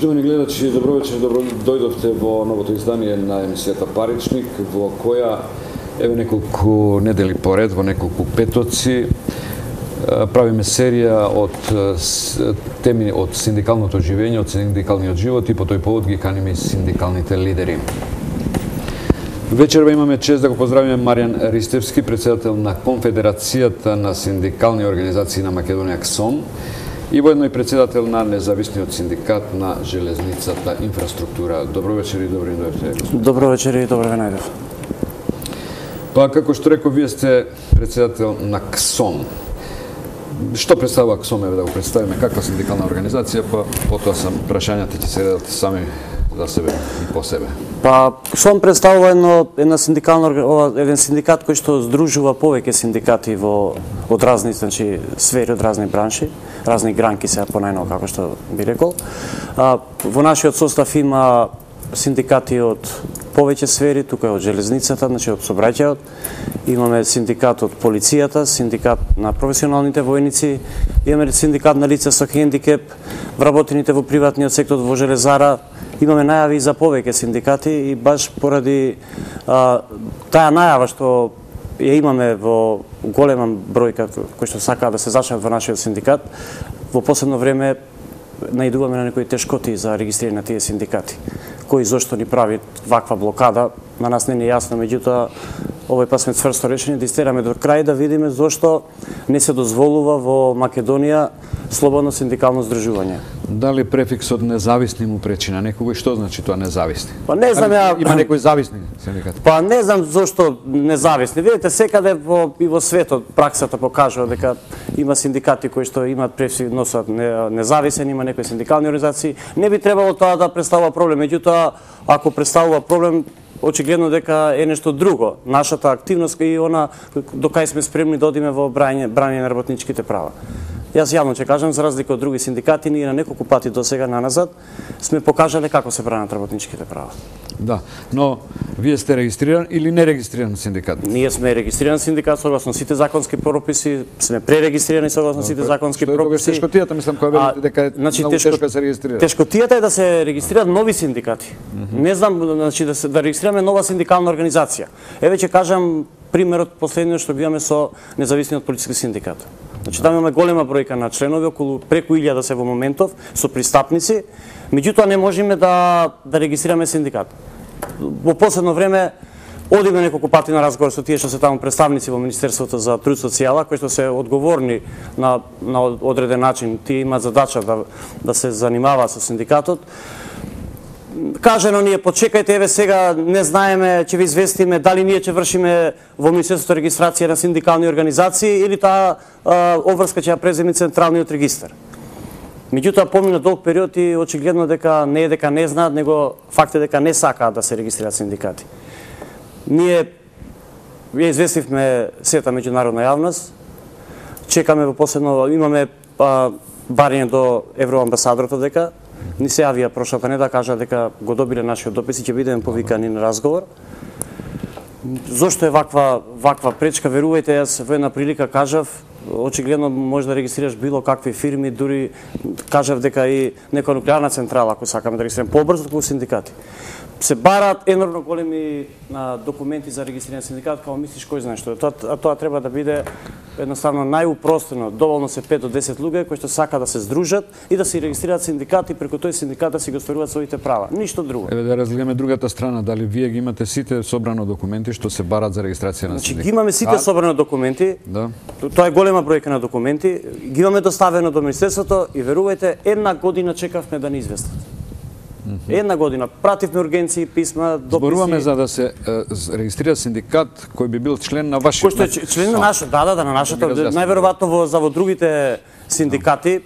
Почитувани гледачи, добро вечер, добро дојдовте во новото издание на емисијата Паричник, во која еве неколку недели поред, во неколку петоци, правиме серија од теми од синдикалното живење, од синдикалниот живот и по тој повод ги каниме синдикалните лидери. Вечерва имаме чест да го поздравиме Маријан Ристевски, председател на Конфедерацијата на синдикални организации на Македонија КСОМ, и воедно и председател на независниот синдикат на железницата инфраструктура. Добро вечер и добро дојдовте. Добро вечер и добро ве најдов. Па како што реков, вие сте председател на КСОМ. Што представува КСОМ, еве да го представиме, каква синдикална организација, па потоа прашањата ќе се редат сами за себе и по себе. Па КСОМ представува еден синдикат кој што здружува повеќе синдикати од разни сфери, од разни бранши, разни гранки сега понајново како што би рекол. Во нашиот состав има синдикати од повеќе сфери, тука е од железницата, од сообраќајот, имаме синдикат од полицијата, синдикат на професионалните војници, имаме синдикат на лица со хендикеп, вработените во приватниот сектор, во железара. Имаме најави за повеќе синдикати и баш поради таа најава што ја имаме во голема бројка кои што сакаат да се зачленат во нашиот синдикат, во последно време наидуваме на некои тешкоти за регистрирање на тие синдикати. Кој зошто ни прави ваква блокада, на нас не е јасно, меѓутоа овој пат сме цврсто решени да истераме до крај да видиме зошто не се дозволува во Македонија слободно синдикално здружување. Дали префиксот независни му пречи на некој? Што значи тоа независни? Па не знам ја. Има некои зависни синдикати? Па не знам зошто независни. Видите, секаде и во светот праксата покажува дека има синдикати кои што имаат префикс носат независен, има некои синдикални организации. Не би требало тоа да представува проблем, меѓутоа ако представува проблем, очигледно дека е нешто друго. Нашата активност и она до кај сме спремни да одиме во брање на работничките права. Јас јавно ќе кажам, за разлика од други синдикати, ние на неколку пати до сега наназад сме покажале како се бранат работничките права. Да, но вие сте регистриран или нерегистриран синдикат? Ние сме регистриран синдикат согласно сите законски прописи, сме пререгистрирани согласно сите законски прописи. Тешкотијата, мислам, која велите дека е многу тешко да се регистрира. Тешкотијата е да се регистрираат нови синдикати. Не знам, да регистрираме нова синдикална организација. Еве ќе кажам примерот последниот што имаме со независниот политички синдикат. Там имаме голема бројка на членови, околу преку 1000 се во моментов, со пристапници, меѓутоа не можеме да регистрираме синдикат. Во последно време одиме неколку пати на разговор со тие што се таму представници во Министерството за труд и социјала, кои што се одговорни на одреден начин, тие имаат задача да се занимаваат со синдикатот. Кажено ние, почекајте, еве сега не знаеме, ќе ви известиме дали ние ќе вршиме во Министерството регистрација на синдикални организации или таа обврска ќе ја преземе Централниот регистар. Меѓутоа помина долг период и очигледно дека не е дека не знаат, него факт е дека не сакаат да се регистрираат синдикати. Ние ја известивме сета меѓународна јавност, чекаме во последно, имаме барање до евроамбасадорот дека ни се јавија прошлата недела, кажа дека го добиле нашиот допис и ќе бидеме повикани на разговор. Зошто е ваква пречка? Верувајте, јас во една прилика кажав, очигледно може да регистрираш било какви фирми, дури кажав дека и некоја нуклеарна централа, ако сакаме да регистрираме побрзо како синдикати. Се бараат енормно големи документи за регистрирање синдикат, као мислиш кој знае што. Тоа треба да биде едноставно најупростено, доволно се 5 до 10 луѓе кои што сака да се здружат и да се регистрираат синдикати, преку тој синдикат да си го остваруваат своите права. Ништо друго. Еве да разгледаме другата страна, дали вие ги имате сите собрано документи што се барат за регистрација на синдикат? Ги имаме сите собрано документи. Да. Тоа е голема бројка на документи. Ги имаме доставено до Министерството и верувајте, една година чекавме да ни известат. Една година пративме ургенции, писма, дописи. Зборуваме за да се регистрира синдикат кој би бил член на вашиот. Кој што е член на нашата, на нашата, најверојатно во другите синдикати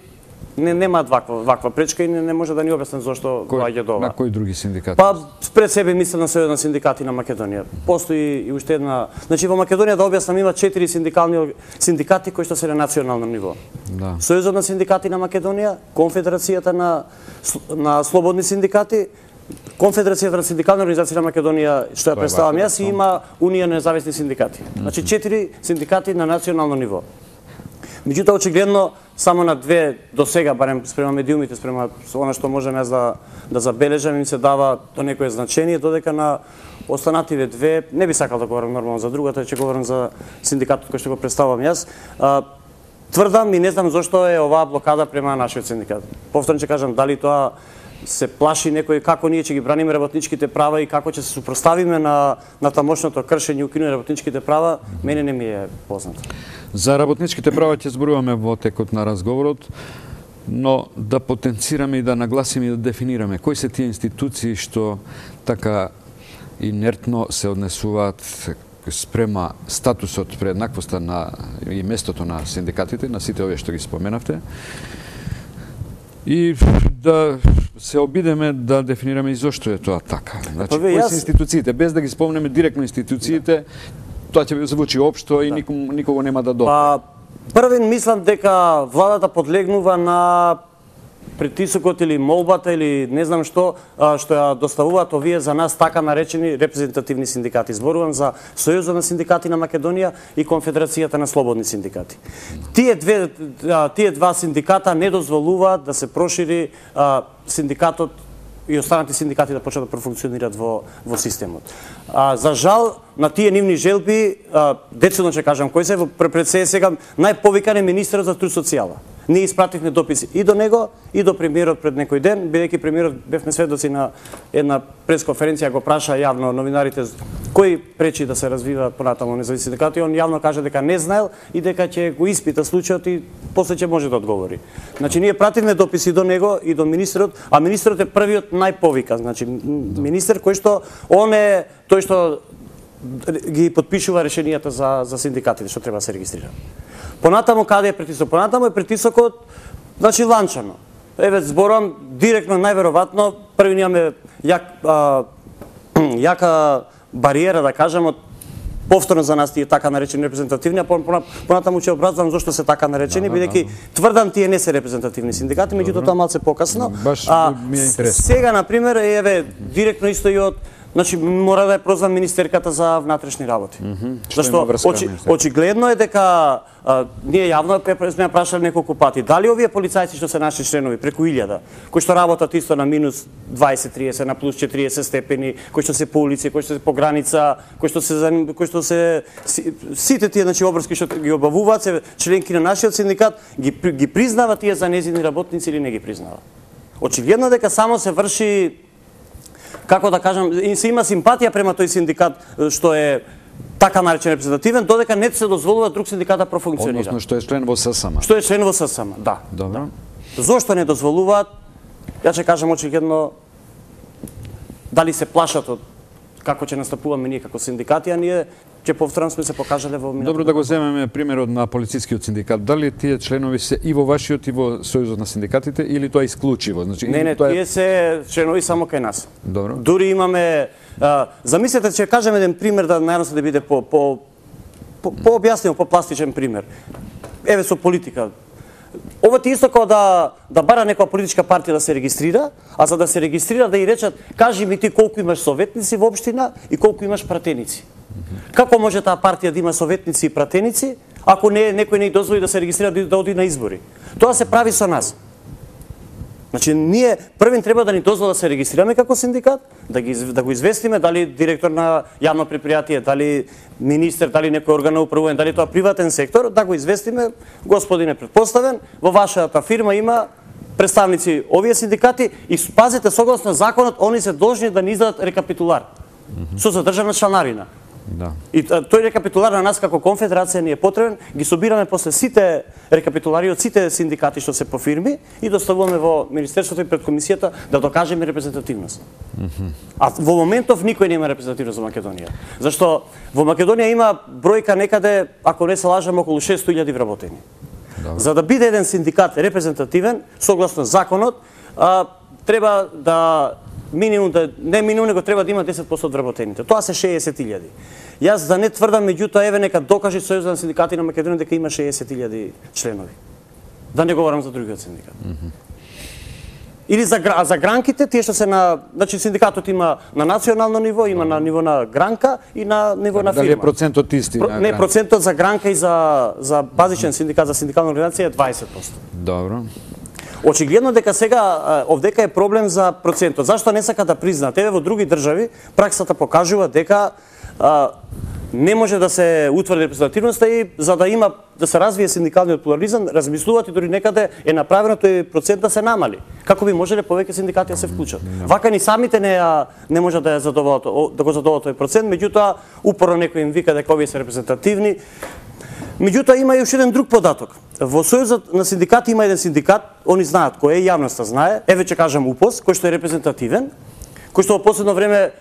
немаат ваква пречка и не може да ни објаснат зошто доаѓа до ова. На кои други синдикати? Па пред себе мислам на Сојузот на синдикати на Македонија. Постои и уште една, значи во Македонија да објаснам има 4 синдикални синдикати кои што се на национално ниво. Да. Сојузот на синдикати на Македонија, Конфедерацијата на слободни синдикати, Конфедерацијата на синдикални организации на Македонија, што ја представам јас, и има Унија на независни синдикати. Значи 4 синдикати на национално ниво. Меѓутоа, очигледно, само на две до сега, барем спрема медиумите, спрема она што можем јас да забележам, им се дава до некое значение, додека на останативе две, не би сакал да говорам нормално за другата, ќе говорам за синдикатот кој што го представам јас. Тврдам и не знам зошто е оваа блокада према нашиот синдикат. Повторно ќе кажам, дали тоа се плаши некој, како ние ќе ги браниме работничките права и како ќе се супроставиме на тамошното кршење и укинување работничките права, мене не ми е познато. За работничките права ќе зборуваме во текот на разговорот, но да потенцираме и да нагласиме и да дефинираме кои се тие институции што така инертно се однесуваат спрема статусот, прееднаквоста и местото на синдикатите, на сите овие што ги споменавте, и да се обидеме да дефинираме и зошто е тоа така. Значи, кои се институциите, без да ги спомнеме директно институциите, тоа ќе звучи општо и никого нема да допре. Првен мислам дека владата подлегнува на притисокот или молбата или не знам што ја доставуваат овие за нас така наречени репрезентативни синдикати. Зборувам за Сојузот на синдикати на Македонија и Конфедерацијата на слободни синдикати. Тие два синдиката не дозволуваат да се прошири синдикатот и останати синдикати да почнат да профункционираат во системот. За жал, на тие нивни желби, децидно ќе кажам кој се, пред се сега најповикан е министерот за труд социјала. Ние испративме дописи и до него, и до премиерот пред некој ден, бидејќи премиерот бевме сведоци на една пресконференција, го праша јавно новинарите кој пречи да се развиваат понатаму независни синдикати, он јавно кажа дека не знаел и дека ќе го испита случајот и после ќе може да одговори. Значи ние пративме дописи до него и до министерот, а министерот е првиот најповикан, значи министер кој што он е тој што ги подпишува решенијата за синдикатите што треба да се регистрира. Понатаму каде е притисок? Понатаму е притисокот, значи ланчано. Еве зборам директно најверојатно први имаме јака бариера да кажам од повторно за нас тие така наречени репрезентативни, а понатаму ќе образувам зошто се така наречени, бидејќи тврдам тие не се репрезентативни синдикати, меѓутоа тоа малце покасно. Сега на пример еве директно исто и од значи, мора да ја прозвам министерката за внатрешни работи. Зашто очигледно е дека ние јавно сме прашали неколку пати дали овие полицајци што се наши членови преку 1000, кои што работат исто на минус 20-30, на плюс 40 степени, кои што се по улици, кои што се по граница, кои што се сите тие значи обврски што ги обавуваат се членки на нашиот синдикат ги признава тие за незини работници или не ги признава. Очигледно дека само се врши, како да кажам, се има симпатија према тој синдикат што е така наречен репрезентативен, додека не се дозволува друг синдикат да профункционира. Односно што е член во ССМ. Што е член во ССМ, да. Добро. Зошто не дозволуваат? Ја ќе кажам очигледно дали се плашат од како ќе настапуваме ние како синдикати, а ние ќе повторам сме се покажале во минатото. Добро да го земеме примерот на полицискиот синдикат. Дали тие членови се и во вашиот и во Сојузот на синдикатите или тоа е исклучиво? Значи не, тие се членови само кај нас. Добро. Дури имаме замислете ќе кажем еден пример да најносно да биде по објаснено, по пластичен пример. Еве со политика. Ова ти исто како да бара некоја политичка партија да се регистрира, а за да се регистрира да и речат кажи ми ти колку имаш советници во општина и колку имаш пратеници. Како може таа партија да има советници и пратеници, ако некој не дозволи да се регистрира да оди на избори? Тоа се прави со нас. Значи, ние првин треба да ни дозволи да се регистрираме како синдикат, да го известиме дали директор на јавно предпријатие, дали министер, дали некој орган на управување, дали тоа приватен сектор, да го известиме, господине предпоставен, во вашата фирма има представници овие синдикати и пазете согласно законот, они се должни да ни издадат рекапитулар со задржана членарина. Да. И тој рекапитулар на нас како конфедерација ни е потребен, ги собираме после сите рекапитулари од сите синдикати што се по фирми и доставуваме во Министерството и пред комисијата да докажеме репрезентативност. А во моментов никој нема репрезентативност во Македонија. Зашто во Македонија има бројка некаде, ако не се лажам, околу 600.000 вработени. За да биде еден синдикат репрезентативен, согласно законот, треба да не минимум, него треба да има 10% од вработените. Тоа се 60.000. Јас да не тврдам, меѓутоа еве нека докаже Сојузот на синдикати на Македонија дека има 60.000 членови. Да не говорам за другиот синдикат. Или за гранките, тие што се на... Значи синдикатот има на национално ниво, има на ниво на гранка и на ниво на фирма. Дали е процентот исти? Не, процентот за гранка и за базичен синдикат, за синдикална организација е 20%. Добро. Очигледно дека сега овдека е проблем за процентот. Зашто не сака да признаат? Еве во други држави праксата покажува дека не може да се утврди репрезентативноста и за да се развие синдикалниот плурализам, размислуваат и дори некаде е направено тој процент да се намали. Како би можеле повеќе синдикати да се вклучат? Вака ни самите не може да го задоволат тој процент, меѓутоа упорно некој им вика дека овие се репрезентативни. Меѓутоа има и уште еден друг податок. Во Сојузот на синдикати има еден синдикат, они знаат кој е, јавноста знае, еве ќе кажам УПОС, кој што е репрезентативен, кој што во последно време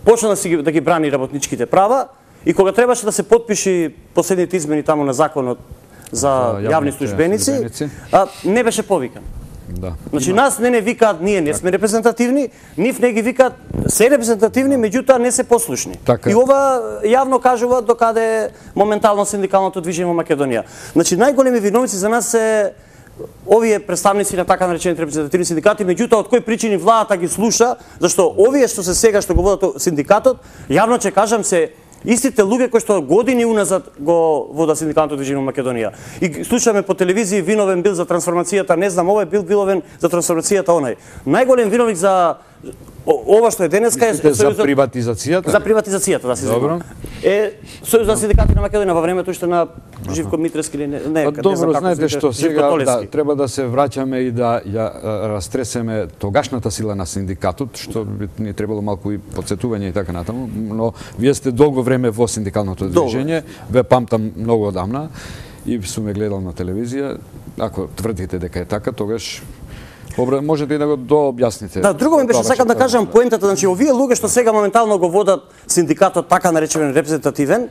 почна да ги брани работничките права, и кога требаше да се потпиши последните измени таму на законот за јавни службеници, не беше повикан. Да. Значи нас не викаат, ние не сме репрезентативни, нив не ги викаат, се репрезентативни, меѓутоа не се послушни. Така. И ова јавно кажува докаде е моментално синдикалното движење во Македонија. Значи најголеми виновници за нас се овие представници на така наречените репрезентативни синдикати, меѓутоа од кои причини владата ги слуша, зашто овие што се сега што го водат синдикатот, јавно ќе кажам се истите луѓе кои што години уназад го вода синдикалното движење во Македонија. И слушаме по телевизија виновен бил за трансформацијата, не знам, овој бил виновен за трансформацијата онај. Најголем виновник за ова што е денеска е за приватизацијата. За приватизацијата, да се Добро. Е Сојуз на синдикати на Македонија во времето што на Живко Митрески или не Добро, знаете што сега треба да се враќаме и да ја растресеме тогашната сила на синдикатот, што ни требало малку и подсетување и така натаму, но вие сте долго време во синдикалното движење, ве памтам многу одамна и сум ме гледал на телевизија. Ако тврдите дека е така, тогаш можете и да го дообјасните. Да, друго ми беше сакам да кажам поентата, значи овие луѓе што сега моментално го водат синдикатот така наречен репрезентативен,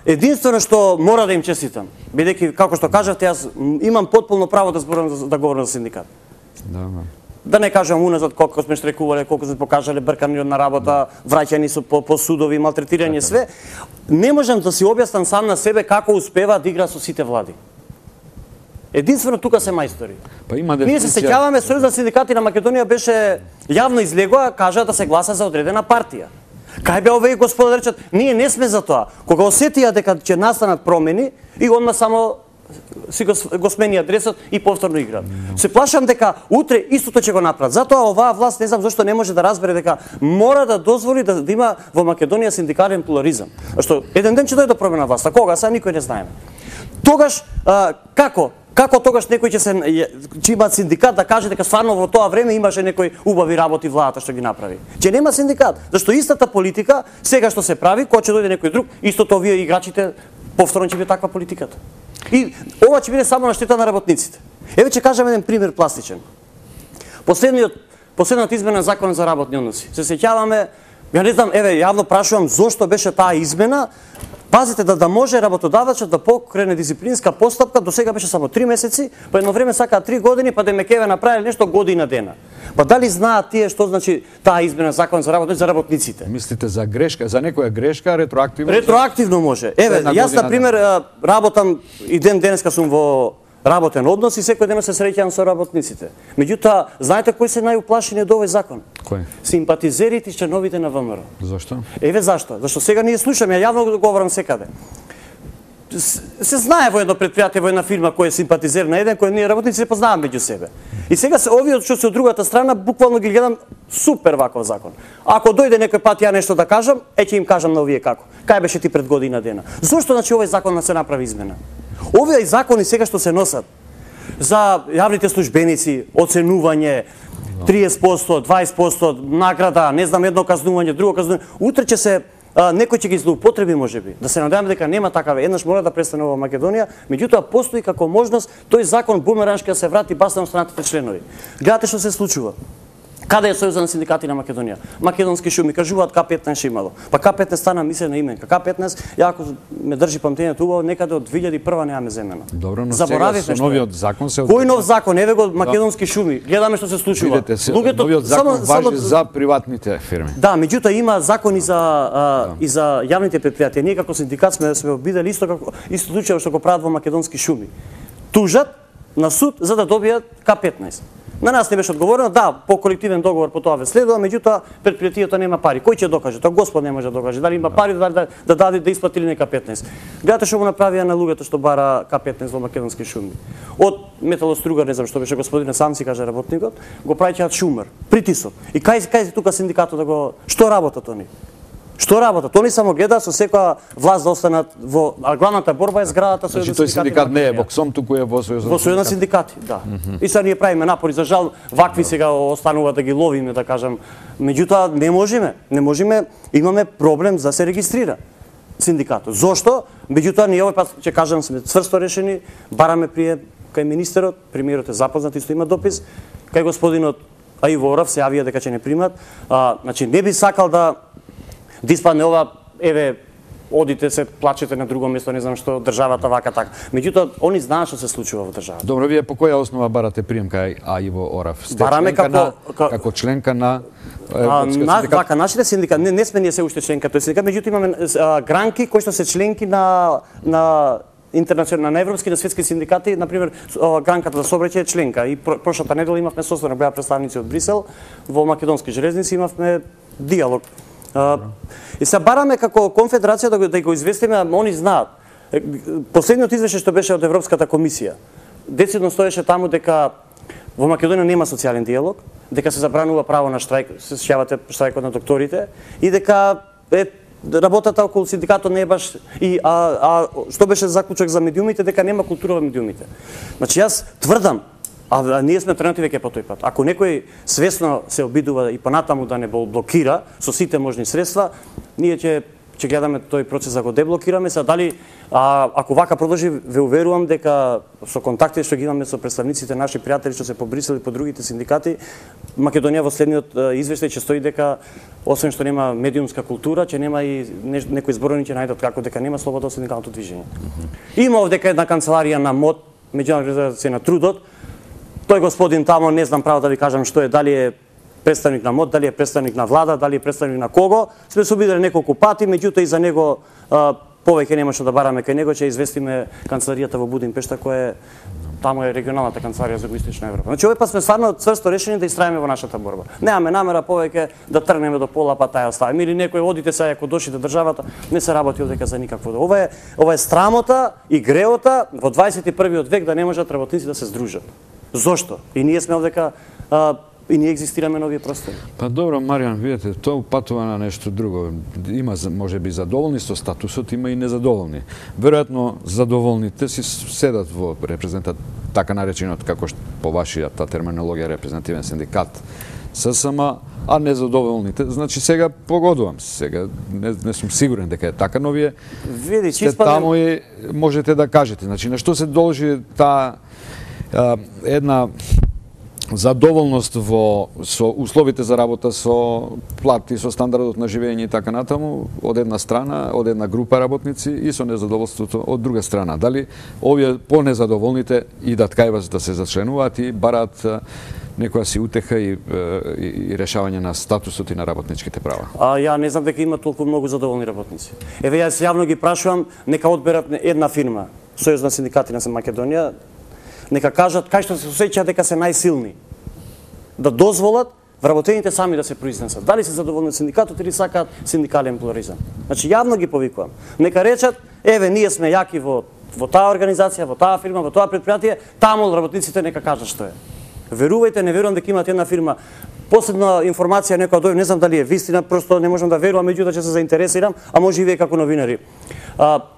единствено што мора да им честитам, бидејќи како што кажавте, јас имам потполно право да зборам да говорам за синдикат. Да не кажам уназад колку сме штрекувале, колку сме покажале бркани на работа, враќани со по судови, малтретирање, све. Не можам да си објаснам сам на себе како успева да игра со сите влади. Единствено тука се мајстори. Па има Ние се сеќаваме, Сојуз на синдикати на Македонија беше јавно излегоа, кажа да се гласа за одредена партија. Кај беа овие господа да речат, ние не сме за тоа. Кога осетија дека ќе настанат промени, и одма само си го смени адресот и повторно играат. Се плашам дека утре истото ќе го направат. Затоа оваа власт не знам зашто не може да разбере дека мора да дозволи да има во Македонија синдикален плурализам. Што еден ден ќе дојде до промена власта, кога са никој не знаеме. Тогаш како тогаш некој ќе има синдикат да каже дека стварно во тоа време имаше некои убави работи владата што ги направи. Ќе нема синдикат, зашто истата политика сега што се прави, кога ќе дојде некој друг, истото овие играчите повторно ќе биде таква политиката. И ова ќе биде само на штета на работниците. Еве ќе кажам еден пример пластичен. Последната измена на законот за работни односи. Се сеќаваме, ја не знам, еве јавно прашувам зошто беше таа измена. Пазите да може работодавачот да покрене дисциплинска постапка, до сега беше само 3 месеци, па едно време сакаат 3 години, па да ме кеве направиле нешто година дена. Па дали знаат тие што значи таа измена закон за работниците? Мислите за грешка, за некоја грешка ретроактивно? Ретроактивно може. Еве, јас на пример работам и денеска сум во работен однос и секој ден се среќавам со работниците. Меѓутоа, знаете кои се најуплашени од овој закон? Кој? Симпатизерите и членовите на ВМРО. Зашто? Еве зашто? Зашто сега ние слушаме, ја јавно го говорам секаде. Се знае во едно предпријатие, во една фирма кој е симпатизер на еден, кој ние работници се познаваме меѓу себе. И сега се овие што се од другата страна буквално ги гледам супер ваков закон. Ако дојде некој пат ја нешто да кажам, ќе им кажам на овие како. Кај беше ти пред година дена? Зошто значи овој закон да се направи измена? Овие закони сега што се носат за јавните службеници, оценување, 30%, 20%, награда, не знам, едно казнување, друго казнување, утре ќе се некој ќе ги злоупотреби можеби. Да се надеваме дека нема такава, еднаш мора да престане во Македонија, меѓутоа постои како можност тој закон бумераншки да се врати бас на останатите членови. Гледате што се случува. Каде е Сојузот на синдикати на Македонија? Македонски шуми кажуваат К15 имало. Па К15 стана мислена именка. К15, ја ако ме држи памтењето убаво, некаде од 2001 немаме земено. Добро, но сега со новиот закон се... Кој нов закон? Еве го македонски шуми. Гледаме што се случува. Видете, новиот закон важи за приватните фирми. Да, меѓутоа има закони и за јавните предпријатија. Ние како синдикат сме обидели исто случај што го прават во македонски шуми. Тужат на суд за да добијат К15. На нас не беше одговорено, да, по колективен договор по тоа ве следува, меѓутоа предпријатието нема пари. Кој ќе докаже? Тоа Господ не може да докаже. Дали има пари да даде да исплати или не К15. Гледате што го направија на луѓето што бара К15 во македонски шуми. Од металостругар, не знам што беше господинот Самци, каже работникот, го праќаат шумер, притисок. И кај тука синдикатот да го што работат они? Што работат? Они само гледаат со секоја власт да останат во главната борба е зградата со Значи тој синдикат не е во КСОМ, туку е во Сојузот. Во Сојузот на синдикати, да. И сега ние правиме напори, за жал вакви сега останува да ги ловиме, да кажам. Меѓутоа не можеме, имаме проблем за се регистрира синдикатот. Зошто? Меѓутоа ние овој пат ќе кажам сме цврсто решени, бараме прием кај министерот, премиерот е запознат, исто има допис, кај господинот Иво Орав се јавија дека ќе не примат. Значи не би сакал да испадне ова, еве, одите се, плачете на друго место, не знам што, државата вака така. Меѓутоа, они знаат што се случува во државата. Добро, вие по која основа барате прием кај Иво Орав? Бараме како членка на синдикат? Вака, нашите синдикат, не сме ние се уште членка тој синдикат, меѓутоа имаме гранки кои што се членки на интернационални, на европски, на светски синдикати, например, гранката за сообраќај е членка. И прошлата недела имавме состанок, беа представници од Брисел, во македонски железници имавме диалог. И се бараме како конфедерација да го известиме, они знаат. Последниот извештај што беше од Европската комисија, децидно стоеше таму дека во Македонија нема социјален диалог, дека се забранува право на штрајк, се сеќавате штрајкот на докторите, и дека работата околу синдикатот не е баш што беше заклучок за медиумите, дека нема култура во медиумите. Значи јас тврдам, а ние сме тренати веќе по тој пат. Ако некој свесно се обидува и понатаму да не блокира со сите можни средства, ние ќе гледаме тој процес да го деблокираме. Са дали ако вака продолжи, ве уверувам дека со контакти што ги имаме со представниците наши пријатели што се по Брисел и по другите синдикати, Македонија во следниот извештај ќе стои дека освен што нема медиумска култура, ќе нема и некои зборови ќе најдат како дека нема слобода од синдикалното движење. Има овдека една канцеларија на МОД, Меѓународна организација на трудот. Тој господин тамо, не знам право да ви кажам што е, дали е представник на МОД, дали е представник на влада, дали е представник на кого. Сме се обидели неколку пати, меѓутоа и за него повеќе нема што да бараме кај него, ќе известиме канцеларијата во Будимпешта, која е таму е регионалната канцеларија за Југоисточна Европа. Значи овој пат сме стварно цврсто решени да истрајаме во нашата борба. Немаме намера повеќе да тргнеме до пола, па таја оставиме или некој одите сега ако дошли до државата, не се работи овдека за никакво. Ова е срамота и греота во 21 век да не можат работници да се здружат. Зошто? И ние сме овдека и ние екзистираме на овие простори. Па добро, Маријан, видете, тоа упатува на нешто друго. Има можеби задоволни со статусот, има и незадоволни. Веројатно задоволните си седат во така наречениот, како по вашијата терминологија, репрезентативен синдикат ССМ, а незадоволните, значи сега погодувам, сега не сум сигурен дека е така, но вие сте таму и можете да кажете. Значи, на што се должи таа една задоволност со условите за работа, со плати, со стандардот на живење и така натаму, од една страна, од една група работници и со незадоволството од друга страна. Дали овие по-незадоволните идат кај вас да се зачленуваат и бараат некоја си утеха и решавање на статусот и на работничките права? Ја не знам дека има толку многу задоволни работници. Еве јас јавно ги прашувам, нека одберат една фирма, Сојуз на синдикати на Македонија, нека кажат кај што се осеќаат дека се најсилни. Да дозволат вработените сами да се произнесат. Дали се задоволни од синдикатот или сакаат синдикален плурализам. Значи јавно ги повикувам. Нека речат, еве ние сме јаки во таа организација, во таа фирма, во тоа предпријатие, таму работниците нека кажат што е. Верувајте, не верувам дека имат една фирма. Последна информација некоја дојде, не знам дали е вистина, просто не можам да верувам, меѓутоа ќе се заинтересирам, а може и вие како новинари.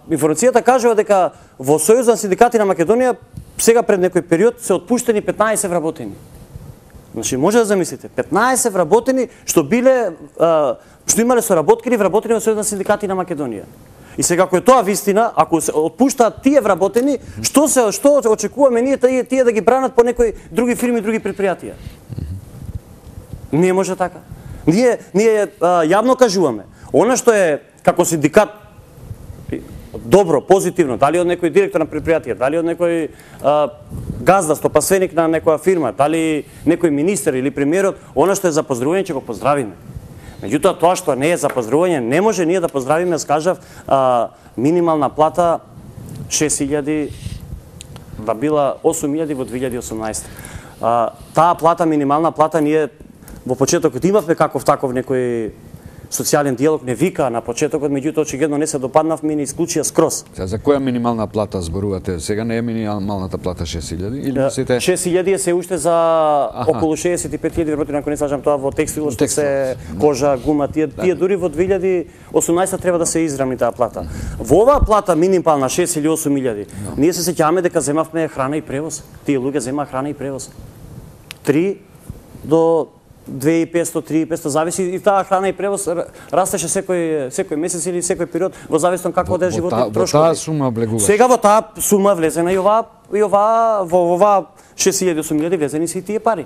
Информацијата кажува дека во Сојуз на синдикати на Македонија сега пред некој период се отпуштени 15 вработени. Значи може да замислите, 15 вработени што имале соработки вработени во Сојуз на синдикати на Македонија. И сега ако е тоа вистина, ако се отпуштаат тие вработени, што очекуваме ние тие да ги бранат по некои други фирми, други предпријатија? Не може така. Ние јавно кажуваме, она што е како синдикат добро, позитивно, дали од некој директор на предпријатие, дали од некој газда, стопанственик на некоја фирма, дали некој министер или премиерот, она што е за поздравување ќе го поздравиме. Меѓутоа тоа што не е за поздравување, не може ние да поздравиме, скажав, минимална плата 6.000 да била 8.000 во 2018. Таа плата, минимална плата, ние во почетокот имавме каков таков некој социјален диалог, не вика на почетокот, меѓутоа очигледно не се допаднавме и не исклучија скроз. За која минимална плата зборувате? Сега не е минималната плата 6.000 или мислите? 6.000 е се уште за околу 65.000 вработени, ако не слажам тоа во текстил, што се кожа, гума, тие дури во 2018 треба да се изравни таа плата. Во оваа плата минимална 6 или 8.000, ние се сеќаваме дека земавме храна и превоз. Тие луѓе земаа храна и превоз. 3 до 2.500-3.500, зависи и таа храна и превоз растеше секој месец или секој период во зависи од какво да е животот трошкови. Во таа сума влегуваш. Сега во таа сума влезена и во оваа 6.000-8.000 влезени се и тие пари.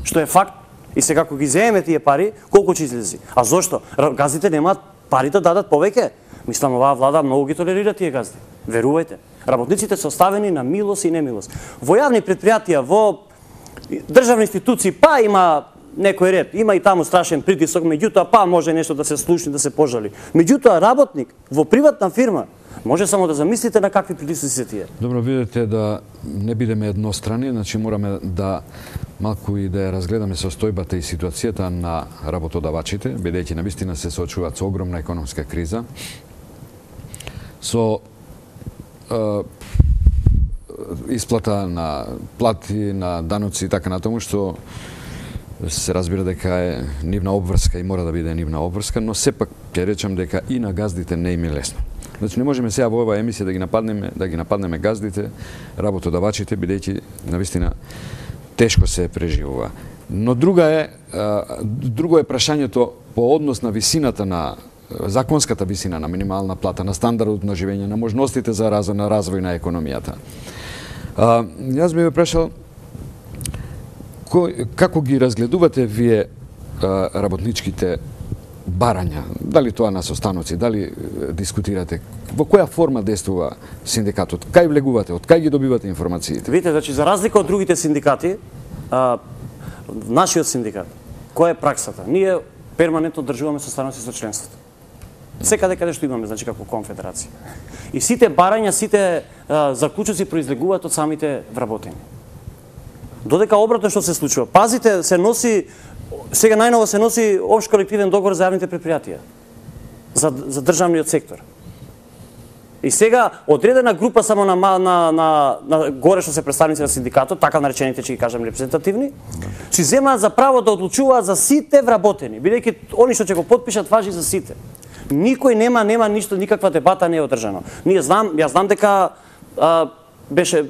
Што е факт. И сега кога ги земеме тие пари, колку ќе излези? А зошто? Газдите немаат пари да дадат повеќе. Мислам, оваа влада многу ги толерира тие газди. Верувајте. Работниците се оставени на милост и немилост. Во јавни предпријатија, во државни институции, па има некој ред, има и таму страшен притисок, меѓутоа па може нешто да се слушни, да се пожали. Меѓутоа работник во приватна фирма може само да замислите на какви притисоци се тие. Добро, видите да не бидеме еднострани, значи мораме да малку и да ја разгледаме состојбата и ситуацијата на работодавачите, бидејќи навистина се соочуваат со огромна економска криза, со исплата на плати, на даноци и така натаму, што се разбира дека е нивна обврска и мора да биде нивна обврска, но сепак ќе речам дека и на газдите не им е лесно. Значи не можеме сега во оваа емисија да ги нападнеме газдите, работодавачите, бидејќи навистина тешко се преживува. Но друго е прашањето по однос на висината на законската висина на минимална плата, на стандардот на живење, на можностите за развој на економијата. Јас би ве прашал како ги разгледувате вие работничките барања? Дали тоа на состаноци, дали дискутирате? Во која форма действува синдикатот? Кај влегувате? Од кај ги добивате информациите? Видите, значи за разлика од другите синдикати, нашиот синдикат, која е праксата? Ние перманентно држуваме состаноци со членството. Секаде каде што имаме, значи како конфедерација. И сите барања, сите заклучоци произлегуваат од самите вработени. Додека обратно што се случува. Пазите, се носи, сега најново се носи општ колективен договор за јавните предпријатија, за државниот сектор. И сега одредена група само на горе што се представници на синдикатот, така наречените, ќе ги кажам, репрезентативни, си земаат за право да одлучуваат за сите вработени, бидејќи они што ќе го потпишат важи за сите. Никој нема ништо, никаква дебата не е одржана. Јас знам дека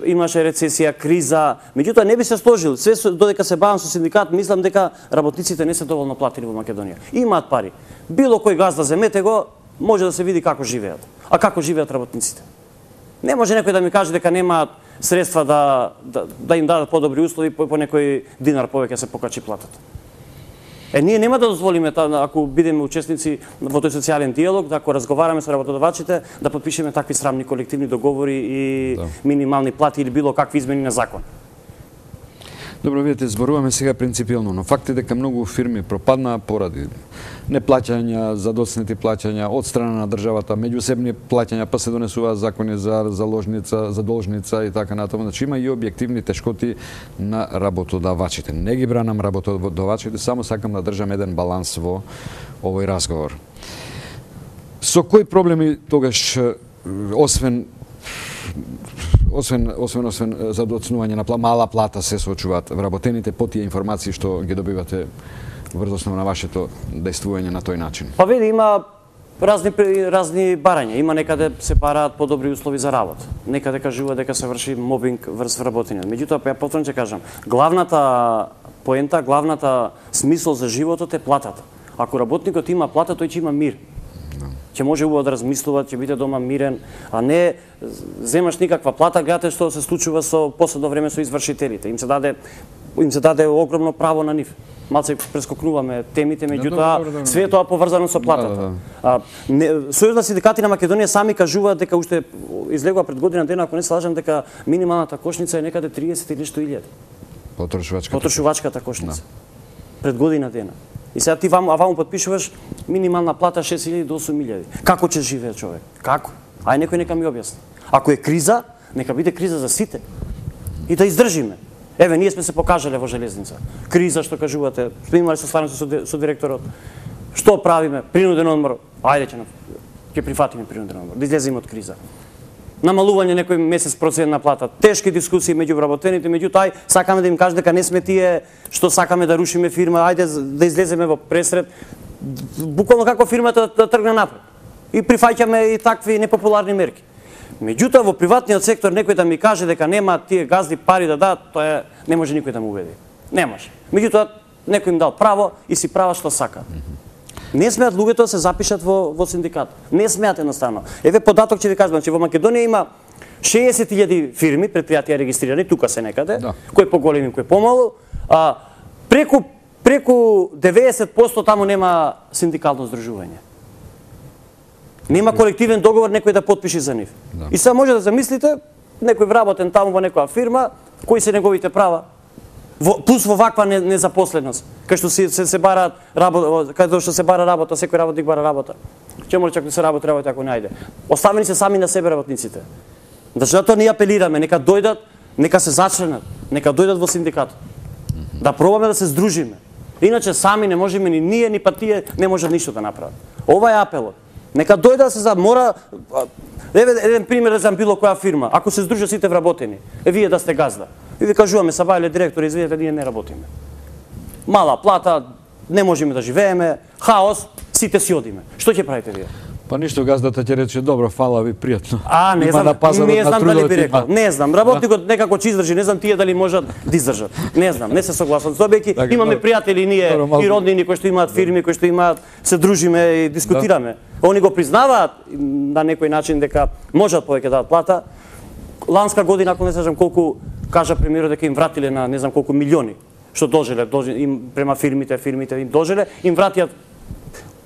имаше рецесија, криза, меѓутоа не би се сложил. Додека се бавам со синдикат, мислам дека работниците не се доволно платени во Македонија. Имаат пари. Било кој газ да земете го, може да се види како живеат. А како живеат работниците? Не може некој да ми каже дека немаат средства да им дадат подобри услови, по некој динар повеќе се покачи платата. Ние нема да дозволиме, ако бидеме учесници во тој социјален диалог, да ако разговараме со работодавачите, да подпишеме такви срамни колективни договори и минимални плати или било какви измени на закон. Добро, видите, зборуваме сега принципиално, но факт е дека многу фирми пропаднаа поради неплаќања, задоцнети плаќања од страна на државата, меѓусебни плаќања, па се донесуваат закони за заложница, задолжница и така натаму. Значи има и објективни тешкоти на работодавачите. Не ги бранам работодавачите, само сакам да држам еден баланс во овој разговор. Со кои проблеми тогаш, освен за доцнување на мала плата се соочуваат вработените по тие информации што ги добивате врз основа на вашето действување на тој начин? Па види, има разни барања. Има некаде се бараат подобри услови за работа. Некаде кажува дека се врши мобинг врз вработење. Меѓутоа, ја повторно ќе кажам, главната поента, главната смисол за животот е платата. Ако работникот има плата, тој ќе има мир. Ќе може убаво да размислува, ќе биде дома мирен, а не земаш никаква плата, гледате што се случува со последно време со извршителите. Им се даде огромно право на нив. Малце прескокнуваме темите, меѓутоа све тоа поврзано со платата. Сојуз на синдикати на Македонија сами кажуваат дека уште излегува пред година дена, ако не се лажам, дека минималната кошница е некаде 30 или нешто илјади. Потрошувачката кошница. Пред година дена. И сега ти ваму подпишуваш минимална плата 6.000 до 8.000. Како ќе живее човек? Како? Ај некој нека ми објасни. Ако е криза, нека биде криза за сите. И да издржиме. Еве, ние сме се покажале во железница. Криза, што кажувате, сме имали состанок со директорот. Што правиме? Принуден одмор. Ајде ќе прифатиме принуден одмор. Да излеземе од криза. Намалување некој месец процент на плата. Тешки дискусии меѓу вработените, меѓутоа сакаме да им кажеме дека не сме тие што сакаме да рушиме фирма, ајде да излеземе во пресред. Буквално како фирмата да тргне напред. И прифаќаме и такви непопуларни мерки. Меѓутоа во приватниот сектор некој да ми каже дека нема тие газди пари да дадат, тоа не може никој да му убеди. Не може. Меѓутоа некој им дал право и си прават што сака. Не смеат луѓето да се запишат во синдикат. Не смеат едноставно. Еве податок ќе ви кажам, че во Македонија има 60.000 фирми, предпријатија регистрирани, тука се некаде, кој поголеми, кој помалу, преку 90% таму нема синдикално здружување. Нема колективен договор некој да потпише за нив. И сега може да замислите, некој вработен таму во некоја фирма, кои се неговите права, плюс во ваква незапосленост, кај што се бара работа, кај што се бара работа, секој работник бара работа. Ќе може чак да се работи ако не ајде. Оставени се сами на себе работниците. Затоа ние апелираме, нека дојдат, нека се зачленат, нека дојдат во синдикат. Да пробаме да се здружиме. Иначе сами не можеме ни ние, ни партија не можат ништо да направат. Ова е апелот. Нека дојде да се мора. Еве еден пример за било која фирма. Ако се здружат сите вработени, вие да сте газда. И ви кажуваме, сабајле директор, извинете, ние не работиме. Мала плата, не можеме да живееме, хаос, сите си одиме. Што ќе правите вие? Па ништо, газдата ќе рече, добро, фала ви, пријатно. Не знам дали би рекол. Не знам, работникот некако ќе издржи, не знам тие дали можат да издржат. Не знам, не се согласувам со тоа, бејќи имаме пријатели ние и роднини кои што имаат фирми, кои што имаат, се дружиме и дискутираме. Они го признаваат на некој начин дека можат повеќе да дадат плата. Ланска година, ако не се знам колку кажа премиерот дека им вратиле на не знам колку милиони, што дожеле им према фирмите им дожеле, им вратиат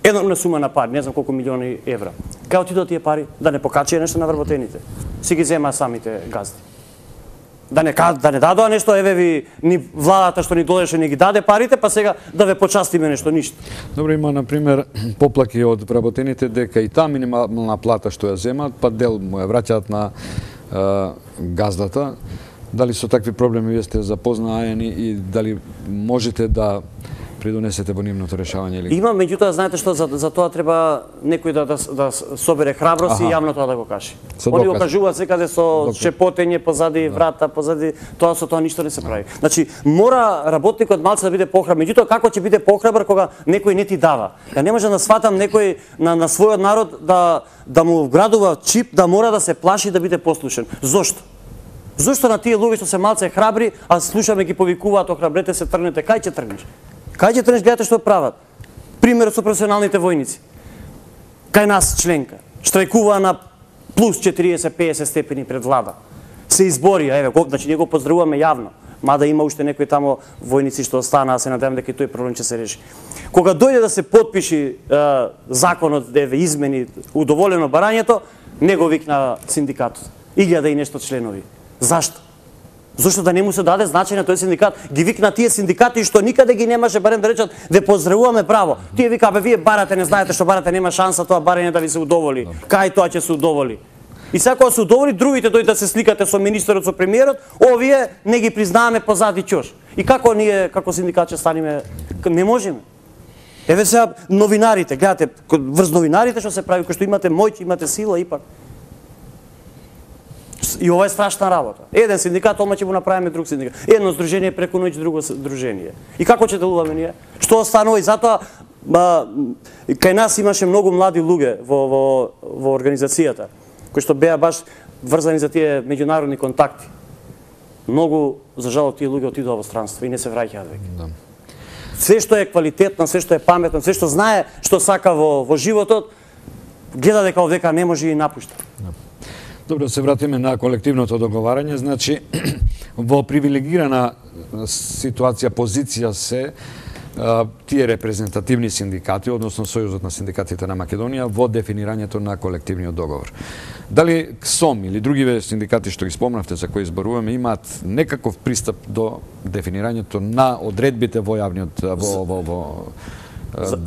енормна сума на пари, не знам колку милиони евра. Кај отидоа тие пари? Да не покачија нешто на вработените. Си ги зема самите газди. Да не дадоа нешто, еве ви ни владата што ни додеше не ги даде парите, па сега да ве почастиме нешто, ништо. Добро, има на пример поплаки од вработените дека и таа минимална плата што ја земаат, па дел му ја враќаат на газдата. Дали со такви проблеми вие сте запознаени и дали можете да придонесете во нивното решавање или? Има, меѓутоа знаете што за тоа треба некој да собере храброст и јавно тоа да го каже. Они го кажуваат секаде со шепотење позади врата, позади тоа, со тоа ништо не се прави. Значи мора работникот малце да биде похрабар, меѓутоа како ќе биде похрабар кога некој не ти дава? Ја не може да сватам некој на својот народ да му вградува чип да мора да се плаши да биде послушен. Зошто? Зошто на тие луѓе што се малце храбри, а слушаме ги повикуваат, охрабрете се, тргнете, кај ќе тргнеш? Кај ќе тргнеш, гледате што прават? Пример со професионалните војници. Кај нас членка, штрајкува на плюс 40-50 степени пред влада. Се изборија, еве, значи ние го поздравуваме јавно. Мада има уште некои тамо војници што останаа, се надевам дека и тој проблем ќе се реши. Кога дојде да се потпиши законот, еве, измени, удоволено барањето, не го викна синдикатот. 1000 и нешто членови. Зашто? Зошто да не му се даде значење на тој синдикат? Ги викна тие синдикати што никаде ги немаше, барем да речат, ве поздравуваме, браво. Тие вика, вие барате, не знаете што барате, нема шанса тоа барање да ви се удоволи. Кај тоа ќе се удоволи? И сега кога се удоволи, другите дојдат да се сликате со министерот, со премиерот, овие не ги признаваме позади ќош. И како ние, како синдикат, ќе станеме? Не можеме. Еве сега новинарите, гледате, врз новинарите што се прави, кој што имате моќ, имате сила, ипак. И ова е страшна работа. Еден синдикат, ома ќе го направиме друг синдикат. Едно здружение преку ноќ, друго здружение. И како ќе делуваме ние? Што останува? И затоа кај нас имаше многу млади луѓе во организацијата, кои што беа баш врзани за тие меѓународни контакти. Многу, за жал, тие луѓе отидоа во странство и не се враќаат веќе. Се што е квалитетно, се што е паметно, се што знае што сака во животот, гледа дека овдека не може и напушта. Добро, се вратиме на колективното договарање. Значи, во привилегирана ситуација, позиција се тие репрезентативни синдикати, односно Сојузот на синдикатите на Македонија, во дефинирањето на колективниот договор. Дали КСОМ или другиве синдикати што ги спомнавте, за кои зборуваме, имаат некаков пристап до дефинирањето на одредбите во јавниот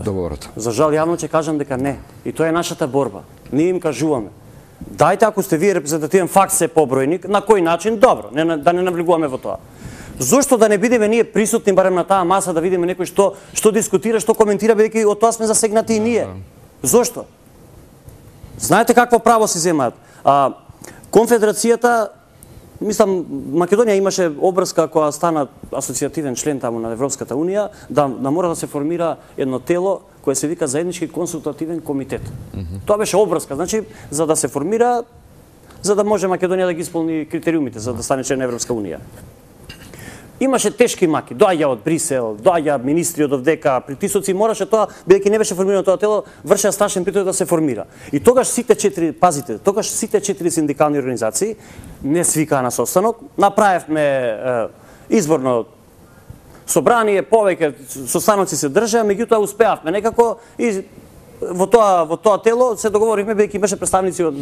договорот? За жал, јавно ќе кажам дека не. И тоа е нашата борба. Ние им кажуваме. Дајте, ако сте вие репрезентативен факт се побројник, на кој начин? Добро, да не навлегуваме во тоа. Зошто да не бидеме ние присутни барем на таа маса, да видиме некој што дискутира, што коментира, бидејќи од тоа сме засегнати и ние. Зошто? Знаете какво право си земаат? Конфедерацијата, мислам, Македонија имаше обврска кога стана асоцијативен член таму на Европската унија, да мора да се формира едно тело кое се вика заеднички консултативен комитет. Тоа беше обврска, значи за да се формира, за да може Македонија да ги исполни критериумите за да стане член на Европска унија. Имаше тешки маки, доаѓа од Брисел, доаѓа министри од овдека, притисоци, мораше тоа, бидејќи не беше формирано тоа тело, вршеа страшен притисок да се формира. И тогаш сите четири синдикални организации не свикаа на состанок, направевме изборно собрание, повеќе состаноци се држаа, меѓутоа успеавме некако и во тоа тело се договоривме, бидејќи имаше представници од,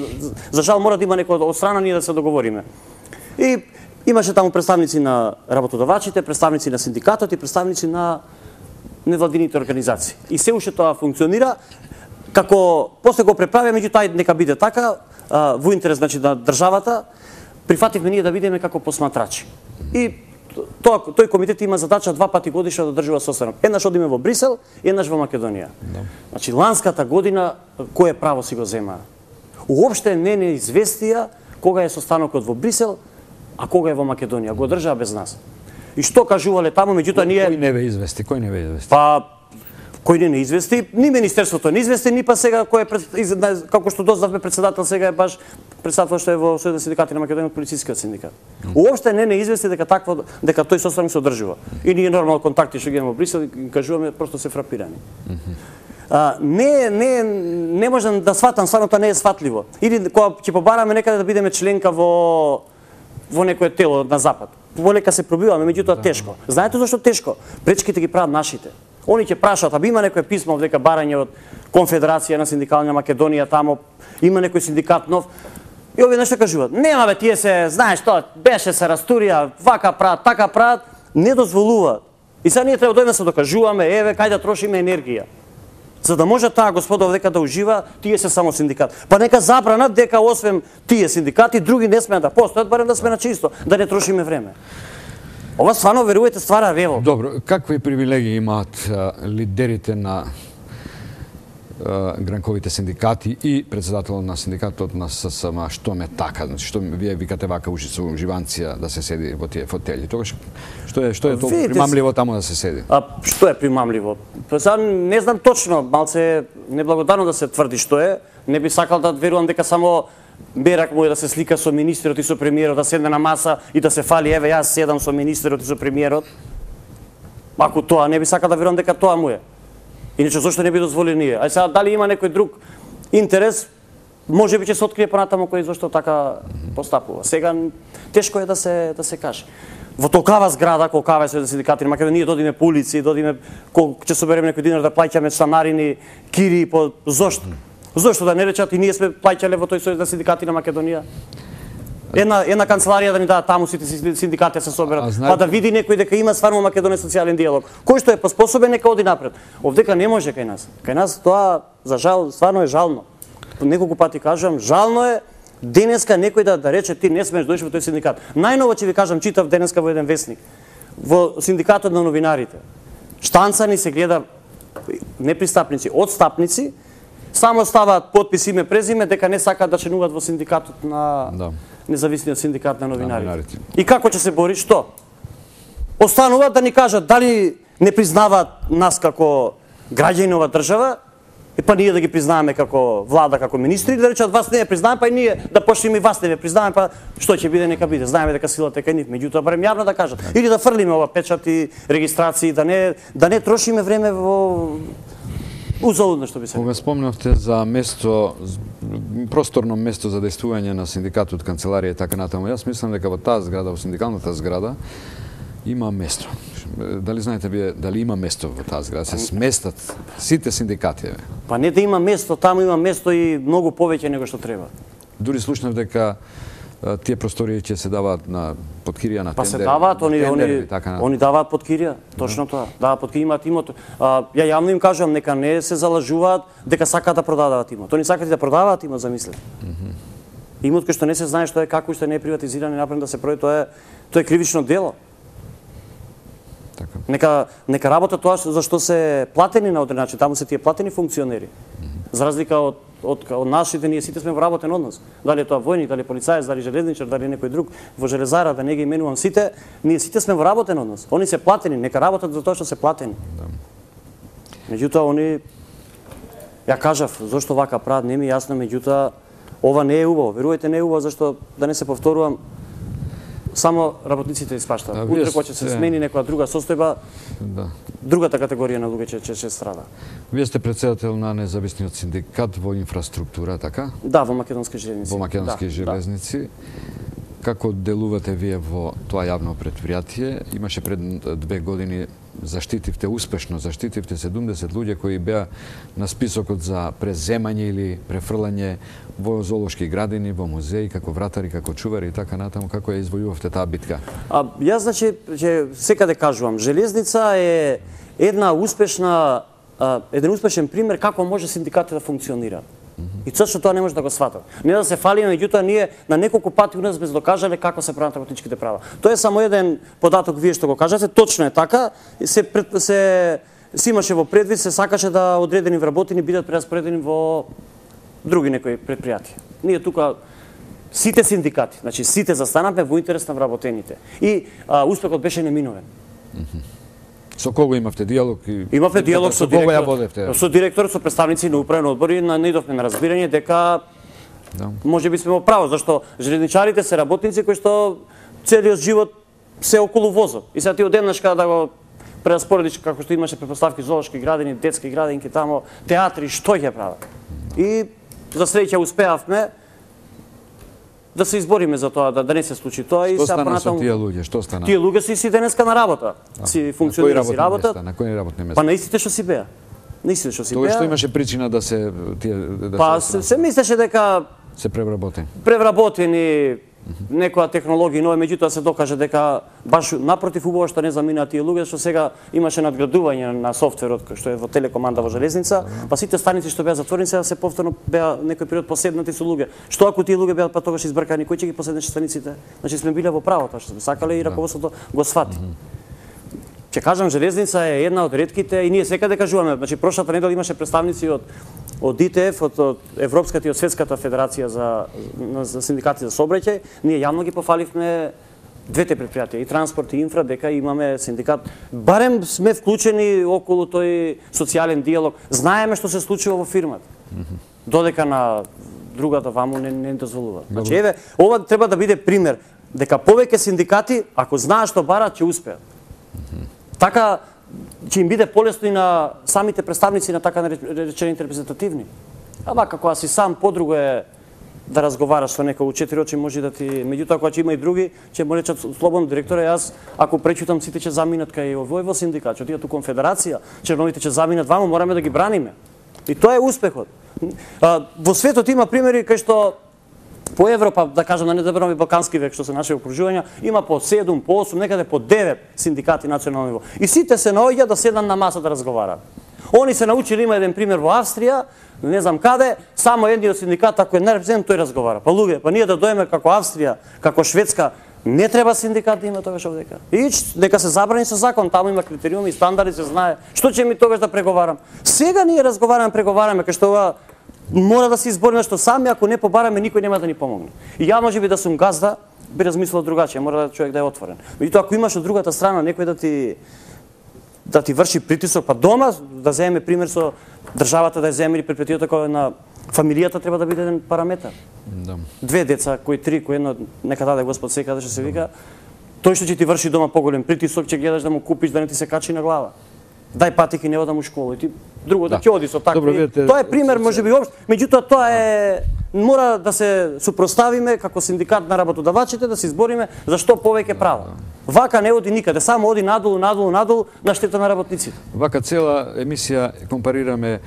за жал мора да има некој од страна ние да се договориме. И имаше таму представници на работодавачите, представници на синдикатот и представници на невладините организации. И се уште тоа функционира, како после го преправя, меѓутоа нека биде така, во интерес значи на државата, прифативме ние да бидеме како посматрачи. И тој комитет има задача 2 пати годишно да држува состанок. Еднаш одиме во Брисел, еднаш во Македонија. Значи ланската година кое право си го зема? Уопште не известија кога е состанокот во Брисел, а кога е во Македонија, го држаа без нас. И што кажувале таму, меѓутоа ние... Кој не ве извести? Па, кој не извести, ни Министерството не извести, ни па сега кој е како што дознавме председател сега е баш председател што е во Сојузот на синдикати на Македонија, полицискиот синдикат. Уопште не извести дека тој состанок се одржува. И ние нормално контакти што ги имаме во Брисел и кажуваме, просто се фрапирани. Не можам да сватам, стварно тоа не е сватливо. Или кога ќе побараме некаде да бидеме членка во некое тело на запад. Полека се пробиваме, меѓутоа тешко. Знаете зашто тешко? Пречките ги прават нашите. Они ќе прашаат, аби има некое писмо дека барање од Конфедерација на синдикална Македонија тамо, има некој синдикат нов. И овие нешто кажуваат. Нема бе, тие се, знаеш тоа, беше се растурија, вака прават, така прават, не дозволуваат. И сега ние треба да се докажуваме, еве, кај да трошиме енергија. За да може таа господа овдека да ужива, тие се само синдикат. Па нека забранат дека освен тие синдикати, други не смеат да постојат, барем да сме на чисто, да не трошиме време. Ова стварно, верувате, ствара револ. Добро, какви привилегии имаат лидерите на гранковите синдикати и председателот на синдикатот на ССМ, што ме така, значи што вие викате вака уживанција да се седи во тие фотели. Тогаш што е толку примамливо таму да се седи? Што е примамливо? Сега не знам точно, малце неблагодарно да се тврди што е. Не би сакал да верувам дека само Берак може да се слика со министерот и со премиерот, да седне на маса и да се фали, еве јас седам со министерот и со премиерот. Ако тоа, не би сакал да верувам дека тоа му е. Иначе зошто не би дозволили ние? Ај сега дали има некој друг интерес, може би ќе се открие понатаму кој зошто така постапува. Сега тешко е да се каже. Во толкава зграда, колкава е Сојузот на синдикати на Македонија, ние додиме по улици, додиме ќе собереме некој динар да плаќаме станарини, кири, зошто? Зошто да не речат и ние сме плаќале во тој Сојуз на синдикати на Македонија? Една канцеларија да ни дадат таму сите синдикати се соберат, па да види некој дека има стварно Македонија социјален диалог. Кој што е поспособен нека оди напред. Овдека не може кај нас. Кај нас тоа за жал стварно е жално. Неколку пати кажувам, жално е денеска некој да рече ти не смееш дојдеш во тој синдикат. Најново ќе ви кажам, читав денеска во еден весник. Во синдикатот на новинарите. Штанцани се гледа непристапници, одстапници, само ставаат подпис име презиме дека не сакаат да членуваат во синдикатот на независниот синдикат на новинарите. И како ќе се бори? Што? Остануваат да ни кажат дали не признаваат нас како граѓани ова држава, и па ние да ги признаваме како влада, како министри, да речат вас не ја признаваме, па и ние да почнеме и вас не ја признаваме, па што ќе биде нека биде. Знаеме дека силата е кај нив, меѓутоа барем јавно да кажат. Или да фрлиме ова печати, регистрации, да не трошиме време во узалудно, што би се. Кога спомнавте за место, просторно место за действување на синдикатот, канцеларија и така натаму, јас мислам дека во таа зграда, во синдикалната зграда, има место. Дали знаете вие дали има место во таа зграда? Се сместат сите синдикати. Па не да има место, таму има место и многу повеќе него што треба. Дури слушнав дека тие простории ќе се даваат на подкирија на тендер. Па се даваат, они даваат подкирија, точно тоа. Даваат подкирија, имаат имот. Ја јавно им кажувам, нека не се залажуваат дека сакаат да продадат имот. Они сакаат и да продаваат имот, замислете. Имот кој што не се знае што е, како што не е приватизиран и направен да се продаде, тоа е кривично дело. Нека работат тоа за што се платени на одреден начин. Таму се тие платени функционери. За разлика од нашите, ние сите сме во работен однос. Дали е тоа војник, дали полицаец, дали железничар, дали некој друг во железара, да не ги именувам сите, ние сите сме во работен однос. Они се платени, нека работат за тоа што се платени. Меѓутоа, они, ја кажав, зашто вака прават, не ми е јасно, меѓутоа, ова не е убаво. Верувајте, не е убаво, зашто, да не се повторувам, само работниците испаштаат. Утре кога ќе се смени некоја друга состојба, другата категорија на луѓе ќе страда. Вие сте председател на независниот синдикат во инфраструктура, така? Да, во Македонски железници. Во Македонски железници. Како делувате вие во тоа јавно предпријатие? Имаше пред 2 години успешно заштитивте 70 луѓе кои беа на списокот за преземање или префрлање во зоолошки градини, во музеи, како вратари, како чувари и така натаму. Како ја извојувавте таа битка? Јас, значи, секаде кажувам, железница е еден успешен пример како може синдикатот да функционира. И точно тоа не може да го сватат. Не да се фалиме, меѓутоа ние на неколку пати у нас без докажале како се прават работничките права. Тоа е само еден податок, вие што го кажате, точно е така. Се имаше во предвид, се сакаше да одредени вработени бидат прераспоредени во други некои предпријатија. Ние тука сите синдикати, значи сите застанавме во интерес на вработените. И успехот беше неминовен. Со кого имавте диалог? Имавме диалог со директор, со представници на управен одбор и наидовме на разбирање дека можеби сме во право, зашто железничарите се работници кои што целиот живот се околу возот. И сега ти одеднашка да го прераспоредиш како што имаше претпоставки зоолошки градини, детски градинки тамо, театри, што ќе прават. И за среќа успеавме да се избориме за тоа, да не се случи тоа. Што стана со тие луѓе? Што стана? Тие луѓе си денеска на работа. Си функционираат, си работат. На кои работни места? Па на истите што си беа. На истите што си беа. Тоа што имаше причина да се се мислеше дека се превработени некоја технологија нови, меѓутоа се докаже дека баш напротив убаво што не заминаа тие луѓе, што сега имаше надградување на софтверот што е во телекоманда во железница, па сите станици што беа затворени сега се повторно беа некој период поседнати со луѓе. Што ако тие луѓе беа па тогаш избркани, кој ќе ги поседнеше станиците? Значи сме биле во право тоа што сме сакале и раководството го свати. Ќе кажам, железница е една од ретките и ние секаде кажуваме, значи прошлата недела имаше представници од ИТФ, од Европската и од Светската федерација за синдикати за сообраќај, ние јавно ги пофаливме двете предпријатија, и транспорт и инфра, дека имаме синдикат. Барем сме вклучени околу тој социјален диалог. Знаеме што се случува во фирмата. Додека на другата ваму не дозволува. Значи, еве, ова треба да биде пример, дека повеќе синдикати, ако знаат што барат, ќе успеат. Така ќе им биде полесно и на самите представници на така наречените репрезентативни. А вака, кога си сам, подруго е да разговараш со некој у 4 очи, може да ти... Меѓутоа, кога ќе има и други, ќе му речат слободно директоре, јас, ако пречутам, сите ќе заминат кај овој синдикат, ќе отидат у конфедерација, черновите ќе заминат вамо, мораме да ги браниме. И тоа е успехот. Во светот има примери кај што по Европа, да кажам, да не забраваме Балкански век, што се наши окружувања, има по 7, по 8, некаде по 9 синдикати национално ниво. И сите се наоѓаат да седнат на маса да разговараат. Они се научили, има еден пример во Австрија, не знам каде, само едниот синдикат, ако е најрепрезентативен, тој разговара. Па луѓе, па ние да доеме како Австрија, како Шведска, не треба синдикат да има тогаш овдека. И дека се забрани со закон, таму има критериуми, стандарди, се знае. Што ќе ми тогаш да преговарам? Сега ние преговараме, кај што ова мора да се избори нешто сами, ако не побараме, никој нема да ни помогне. И ја можеби да сум газда, би размислил другаче, мора да човек да е отворен. Меѓутоа, ако имаш од другата страна некој да ти врши притисок, па дома да земеме пример со државата, да ја земе или предпријатието кој на фамилијата треба да биде еден параметар. Да. 2 деца, кој 3, кој едно, нека даде Господ секаде што се вика, тој што ќе ти врши дома поголем притисок, ќе гледаш да му купиш да не ти се качи на глава. Дај патики, не одам у школа. И ти друго да ќе оди со такви. Тоа е пример можеби општ, меѓутоа тоа е мора да се супроставиме како синдикат на работодавачите, да се избориме за што повеќе права. Вака не оди никаде, само оди надолу на штета на работниците. Вака цела емисија компарираме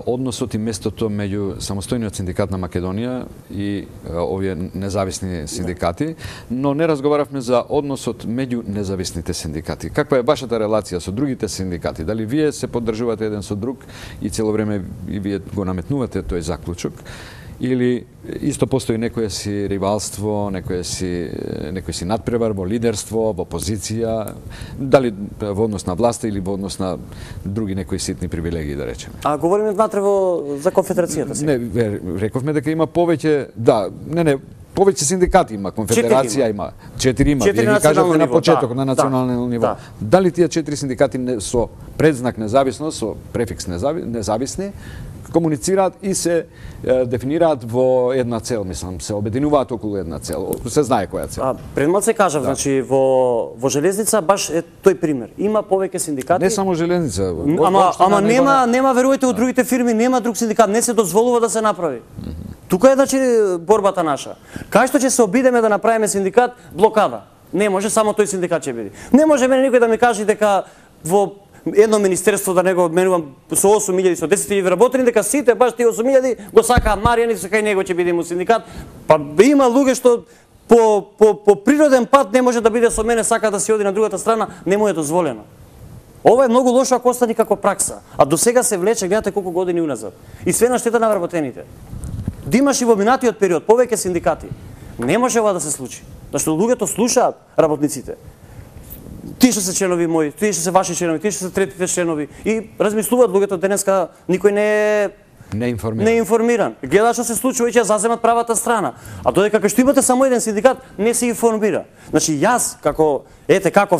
односот и местото меѓу самостојниот синдикат на Македонија и овие независни синдикати, но не разговаравме за односот меѓу независните синдикати. Каква е вашата релација со другите синдикати? Дали вие се поддржувате еден со друг и цело време и вие го наметнувате тој заклучок? ili isto postoji nekoje si rivalstvo, nekoje si nadprevarbo, liderstvo, opozicija, da li v odnos na vlast ili v odnos na drugi некои ситни привилегии, да речеме. А говориме внатре за конфедерацијата сега. Не, рековме дека има повеќе, да, повеќе синдикати има, конфедерација има. 4 има. Вие ги кажете на почеток на национално ниво. Дали тие 4 синдикати со предзнак независност, со префикс независни, комуницираат и се дефинираат во една цел, мислам, се обединуваат околу една цел. Се знае која цел. Пред малце кажав, значи во железница баш е тој пример. Има повеќе синдикати. Не само железница. Ама нема верувате од другите фирми, нема друг синдикат, не се дозволува да се направи. Тука е значи борбата наша. Кај што ќе се обидеме да направиме синдикат, блокада. Не може само тој синдикат ќе биде. Не може мене никој да ми каже дека во едно министерство да не го одменувам со 8.000, со 10.000 работени, дека сите баш тие 8.000 го сакаат Маријан и кај него ќе биде му синдикат. Па има луѓе што по природен пат не може да биде со мене, сака да се оди на другата страна, не му е дозволено. Ова е многу лошо ако остане како пракса. А до сега се влече, гледате колку години уназад. И све на штета на вработените. Да имаш и во минатиот период повеќе синдикати. Не може ова да се случи. Зашто луѓето слушаат работниците. Тие што се членови мои, тие што се ваши членови, тие што се третите членови и размислуваат луѓето денеска, никој не е информиран. Гледаат што се случува и ќе заземат правата страна. А додека кај што имате само еден синдикат, не се информира. Значи јас како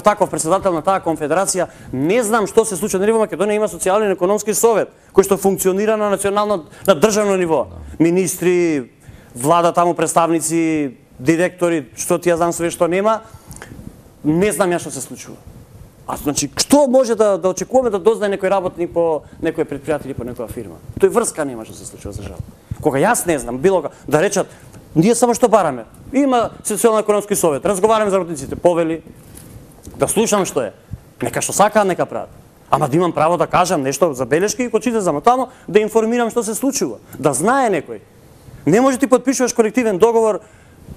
таков председател на таа конфедерација не знам што се случува. Нели во Македонија има социјален и економски совет кој што функционира на национално, на државно ниво. Министри, влада таму представници, директори, што ти ја знам све што нема. Не знам ја што се случува. А значи, што може да очекуваме да дознае некој работник по некој предпријател или по некоја фирма? Тој врска нема што се случува за жал. Кога јас не знам, било да речат, ние само што бараме. Има социјално-економски совет, разговараме за работниците, повели, да слушам што е. Нека што сакаат, нека прават. Ама да имам право да кажам нешто за белешки и кога читам таму да информирам што се случува, да знае некој. Не може ти потпишуваш колективен договор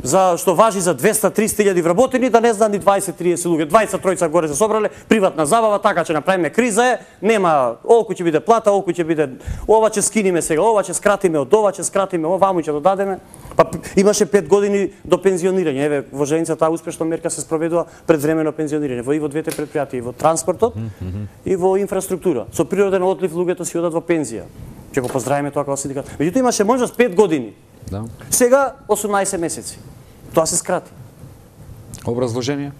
за што важи за 200-300 вработени, да не знам ни 20-30 луѓе, 20-тројца горе се собрале, приватна забава, така ќе направиме криза е, нема, олку ќе биде плата, олку ќе биде, ова ќе скиниме сега, ова ќе скратиме од ова, ќе скратиме ова, ваму ќе додадеме. Па имаше 5 години до пензионирање. Еве, во Железница таа успешна мерка се спроведува предвремено пензионирање и во двете предпријатија, и во транспортот, и во инфраструктура. Со природен отлив луѓето си одат во пензија. Ќе го поздравиме тоа како синдикат. Меѓутоа имаше можност 5 години. Да. Сега 18 месеци. Тоа се скрати. Образложение?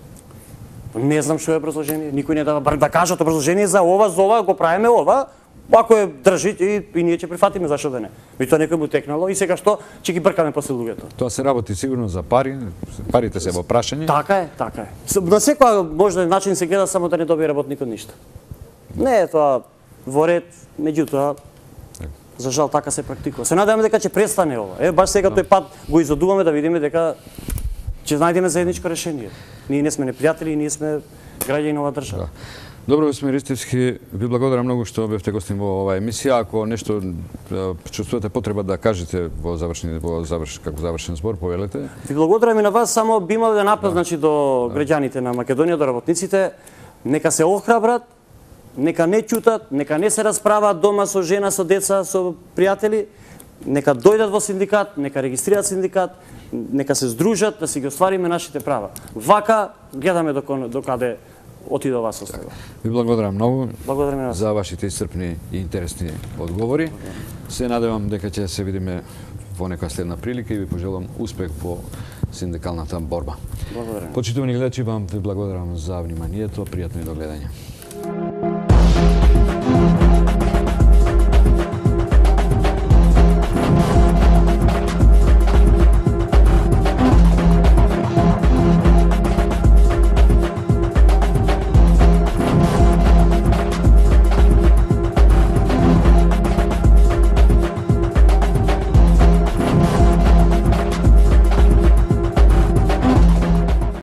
Не знам што е образложение. Никој не дава да кажат образложение за ова го правиме ова. Ако е држи и ние ќе прифатиме, зашто да не. И тоа некој му текнало и сега што ќе ги бркаме после луѓето. Тоа се работи сигурно за пари, парите се во прашање. Така е. На секоја можен начин се гледа само да не добие работникот ништо. Не е тоа во ред, меѓутоа за жал така се практикува. Се надеваме дека ќе престане ова. Баш сега тој пат го изодуваме да видиме дека ќе најдеме заедничко решение. Ние не сме непријатели, ние сме граѓани на оваа држава. Добро, господин Ристевски, ви благодарам многу што бевте гостин во оваа емисија. Ако нешто чувствувате потреба да кажете како завршен збор, повелете. Ви благодарам и на вас, само би имал да напад значи до граѓаните на Македонија, до работниците, нека се охрабрат, нека не ќутат, нека не се расправаат дома со жена, со деца, со пријатели, нека дојдат во синдикат, нека регистрираат синдикат, нека се здружат да си ги оствариме нашите права. Вака гледаме докаде отиде оваа состојба. Ви благодарам многу. Благодарам и вас за вашите исцрпни и интересни одговори. Се надевам дека ќе се видиме во некоја следна прилика и ви пожелам успех во синдикалната борба. Благодарам. Почитувани гледачи, вам ви благодарам за вниманието. Пријатно и до гледање.